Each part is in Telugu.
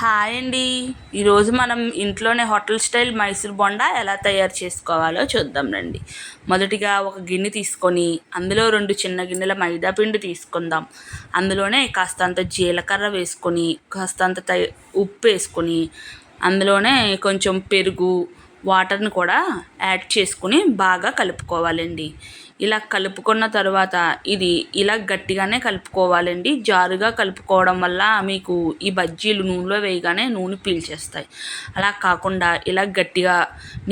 హాయ్ అండి. ఈరోజు మనం ఇంట్లోనే హోటల్ స్టైల్ మైసూర్ బోండా ఎలా తయారు చేసుకోవాలో చూద్దాం రండి. మొదటిగా ఒక గిన్నె తీసుకొని అందులో 2 చిన్న గిన్నెల మైదా పిండి తీసుకుందాం. అందులోనే కాస్తంత జీలకర్ర వేసుకొని, కాస్తంత ఉప్పు వేసుకొని, అందులోనే కొంచెం పెరుగు, వాటర్ని కూడా యాడ్ చేసుకుని బాగా కలుపుకోవాలండి. ఇలా కలుపుకున్న తర్వాత ఇది ఇలా గట్టిగానే కలుపుకోవాలండి. జారుగా కలుపుకోవడం వల్ల మీకు ఈ బజ్జీలు నూనెలో వేయగానే నూనె పీల్చేస్తాయి. అలా కాకుండా ఇలా గట్టిగా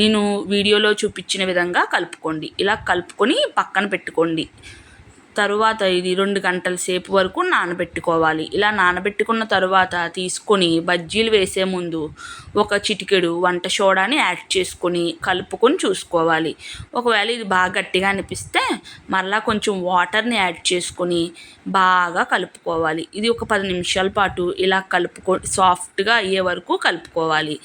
నేను వీడియోలో చూపించిన విధంగా కలుపుకోండి. ఇలా కలుపుకొని పక్కన పెట్టుకోండి. తరువాత ఇది 2 గంటల సేపు వరకు నానబెట్టుకోవాలి. ఇలా నానబెట్టుకున్న తరువాత తీసుకొని బజ్జీలు వేసే ముందు ఒక చిటికెడు వంట సోడాని యాడ్ చేసుకొని కలుపుకొని చూసుకోవాలి. ఒకవేళ ఇది బాగా గట్టిగా అనిపిస్తే మరలా కొంచెం వాటర్ని యాడ్ చేసుకొని బాగా కలుపుకోవాలి. ఇది ఒక 10 నిమిషాల పాటు ఇలా సాఫ్ట్గా అయ్యే వరకు కలుపుకోవాలి.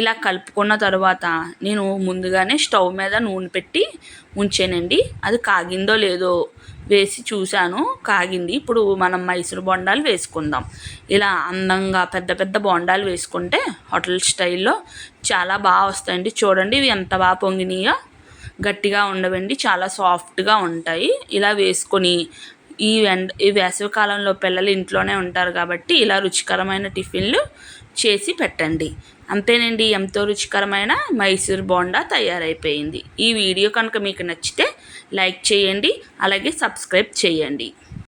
ఇలా కలుపుకున్న తర్వాత నేను ముందుగానే స్టవ్ మీద నూనె పెట్టి ఉంచానండి. అది కాగిందో లేదో వేసి చూశాను, కాగింది. ఇప్పుడు మనం మైసూర్ బొండాలు వేసుకుందాం. ఇలా అందంగా పెద్ద పెద్ద బొండాలు వేసుకుంటే హోటల్ స్టైల్లో చాలా బాగా వస్తాయండి. చూడండి ఇవి ఎంత బాగా పొంగినాయో. గట్టిగా ఉండవండి, చాలా సాఫ్ట్గా ఉంటాయి. ఇలా వేసుకొని ఈ వేసవికాలంలో పిల్లలు ఇంట్లోనే ఉంటారు కాబట్టి ఇలా రుచికరమైన టిఫిన్లు చేసి పెట్టండి. అంతేనండి, ఎంతో రుచికరమైన మైసూర్ బోండా తయారైపోయింది. ఈ వీడియో కనుక మీకు నచ్చితే లైక్ చేయండి, అలాగే సబ్స్క్రైబ్ చేయండి.